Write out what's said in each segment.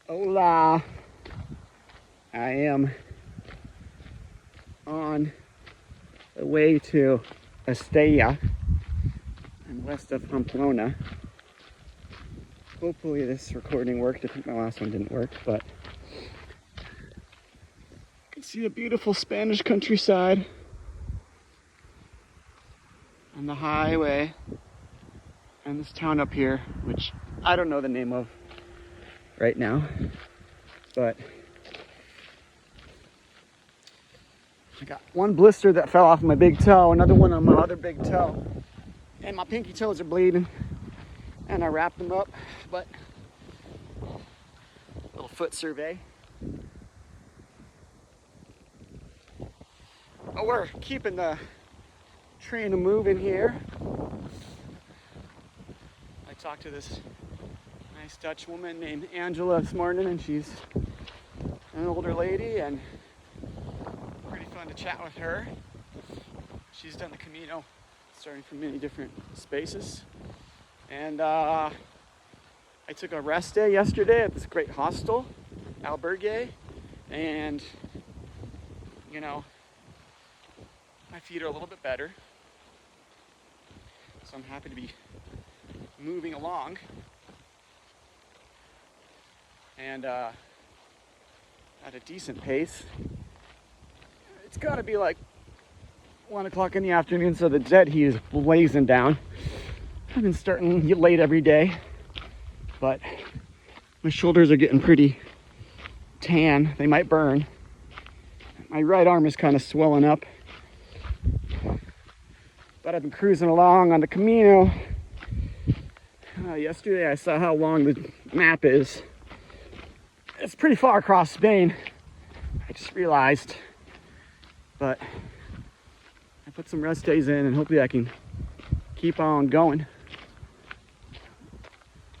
Hola. I am on the way to Estella. I'm west of Pamplona. Hopefully this recording worked. I think my last one didn't work, but you can see the beautiful Spanish countryside on the highway and this town up here, which I don't know the name of right now, but I got one blister that fell off my big toe, another one on my other big toe, and my pinky toes are bleeding, and I wrapped them up. But little foot survey. Oh, we're keeping the train moving here. I talked to this nice Dutch woman named Angela this morning, and she's an older lady and pretty fun to chat with her. She's done the Camino starting from many different spaces, and I took a rest day yesterday at this great hostel, Albergue, and you know, my feet are a little bit better, so I'm happy to be moving along. And at a decent pace. It's got to be like 1 o'clock in the afternoon, so the dead heat is blazing down. I've been starting late every day, but my shoulders are getting pretty tan. They might burn. My right arm is kind of swelling up. But I've been cruising along on the Camino. Yesterday I saw how long the map is. It's pretty far across Spain, I just realized, but I put some rest days in and hopefully I can keep on going.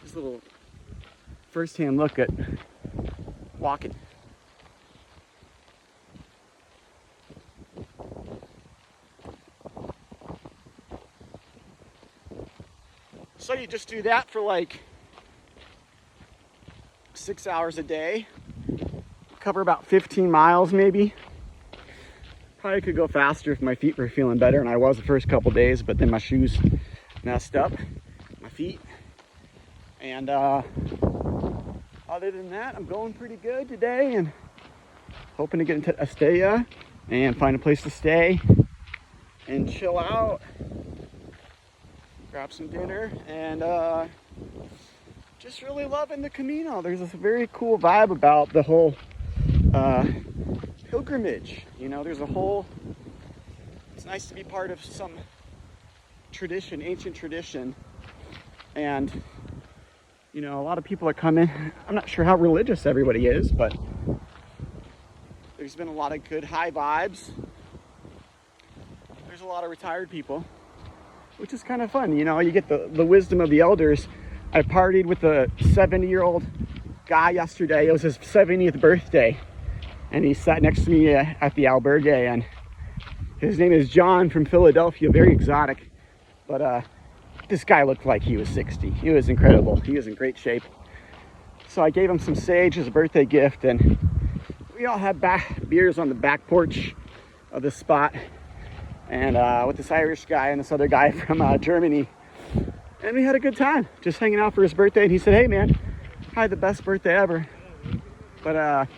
Just a little first-hand look at walking. So you just do that for like 6 hours a day, cover about 15 miles maybe. Probably could go faster if my feet were feeling better, and I was the first couple days, but then my shoes messed up my feet. And other than that, I'm going pretty good today and hoping to get into Estella and find a place to stay and chill out, grab some dinner, and just really loving the Camino. There's this very cool vibe about the whole pilgrimage. You know, there's a whole, it's nice to be part of some tradition, ancient tradition. And, you know, a lot of people are coming. I'm not sure how religious everybody is, but there's been a lot of good high vibes. There's a lot of retired people, which is kind of fun. You know, you get the wisdom of the elders. I partied with a 70-year-old guy yesterday. It was his 70th birthday, and he sat next to me at the Albergue, and his name is John from Philadelphia, very exotic, but this guy looked like he was 60. He was incredible. He was in great shape. So I gave him some sage as a birthday gift, and we all had beers on the back porch of this spot, and with this Irish guy and this other guy from Germany. And we had a good time just hanging out for his birthday. And he said, hey man, I had the best birthday ever. But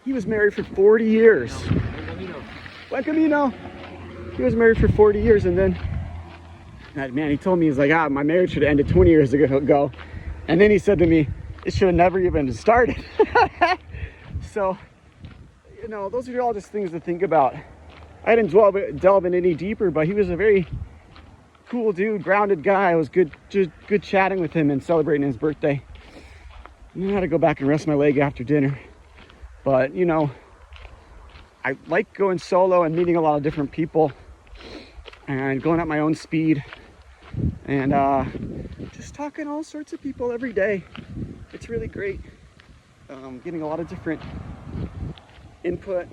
he was married for 40 years. Buen Camino. He was married for 40 years, and then, man, he told me, he's like, my marriage should have ended 20 years ago. And then he said to me, it should have never even started. So, you know, those are all just things to think about. I didn't delve in any deeper, but he was a very cool dude, grounded guy. It was good chatting with him and celebrating his birthday. And I had to go back and rest my leg after dinner. But, you know, I like going solo and meeting a lot of different people and going at my own speed and just talking to all sorts of people every day. It's really great. Getting a lot of different input,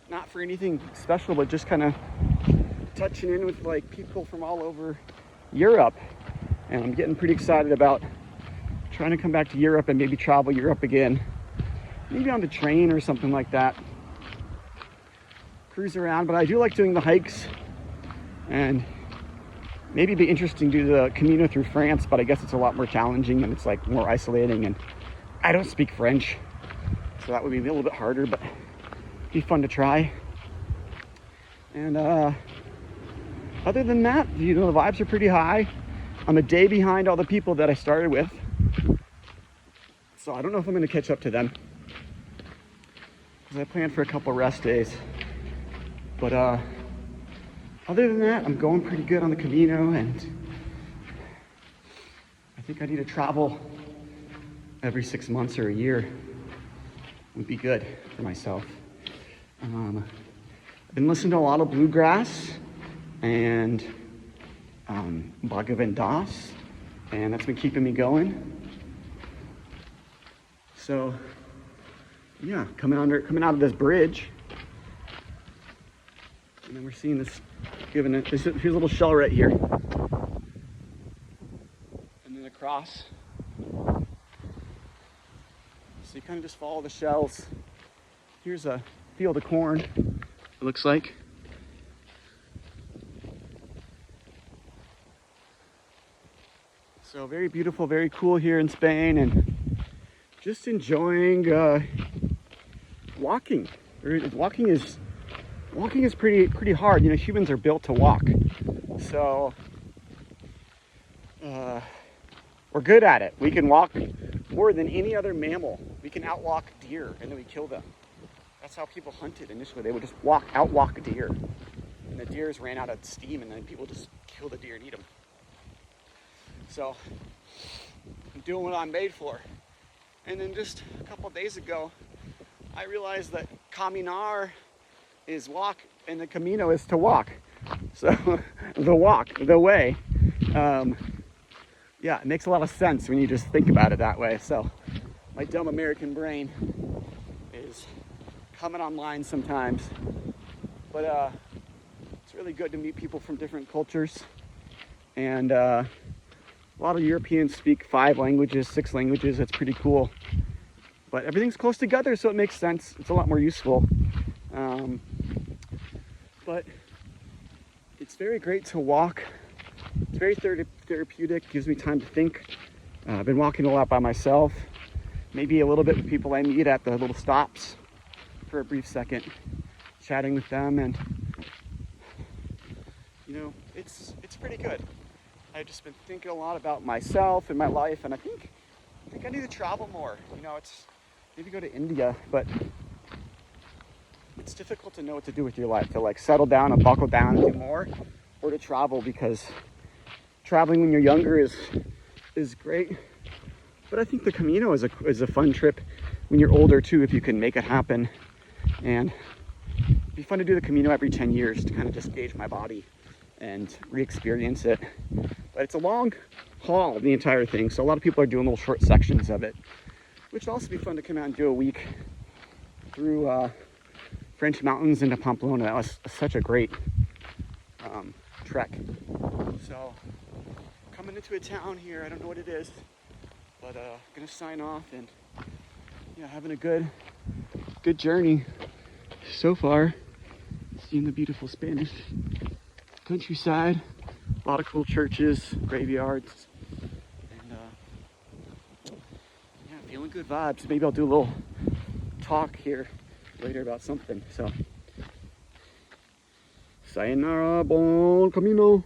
not for anything special, but just kind of touching in with like people from all over Europe. And I'm getting pretty excited about trying to come back to Europe and maybe travel Europe again. Maybe on the train or something like that. Cruise around, but I do like doing the hikes, and maybe it'd be interesting to do the Camino through France, but I guess it's a lot more challenging and it's like more isolating, and I don't speak French, so that would be a little bit harder, but it'd be fun to try. And other than that, you know, the vibes are pretty high. I'm a day behind all the people that I started with, so I don't know if I'm going to catch up to them, because I planned for a couple rest days. But other than that, I'm going pretty good on the Camino, and I think I need to travel every 6 months or a year. Would be good for myself. I've been listening to a lot of bluegrass and Bhagavan Das, and that's been keeping me going. So yeah, coming out of this bridge, and then we're seeing this, here's a little shell right here, and then across. So you kind of just follow the shells. Here's a field of corn, it looks like. So very beautiful, very cool here in Spain, and just enjoying walking. Walking is pretty hard. You know, humans are built to walk, so we're good at it. We can walk more than any other mammal. We can outwalk deer, and then we kill them. That's how people hunted initially. They would just outwalk a deer, and the deers ran out of steam, and then people just kill the deer and eat them. So I'm doing what I'm made for. And then just a couple days ago, I realized that caminar is walk and the Camino is to walk. So the way. Yeah, it makes a lot of sense when you just think about it that way. So my dumb American brain is coming online sometimes. But it's really good to meet people from different cultures. And a lot of Europeans speak 5 languages, 6 languages. That's pretty cool. But everything's close together, so it makes sense. It's a lot more useful. But it's very great to walk. It's very therapeutic, gives me time to think. I've been walking a lot by myself, maybe a little bit with people I meet at the little stops for a brief second, chatting with them, and you know, it's pretty good. I've just been thinking a lot about myself and my life, and I think I need to travel more. You know, it's maybe go to India, but it's difficult to know what to do with your life, to like settle down and buckle down and do more, or to travel, because traveling when you're younger is great. But I think the Camino is a fun trip when you're older too, if you can make it happen. And it'd be fun to do the Camino every 10 years to kind of just gauge my body and re-experience it. But it's a long haul, the entire thing, so a lot of people are doing little short sections of it, which would also be fun to come out and do a week through French mountains into Pamplona. That was such a great trek. So coming into a town here, I don't know what it is, but gonna sign off, and yeah, having a good journey so far. Seeing the beautiful Spanish countryside, a lot of cool churches, graveyards, and yeah, feeling good vibes. Maybe I'll do a little talk here later about something. So sayonara, bon camino.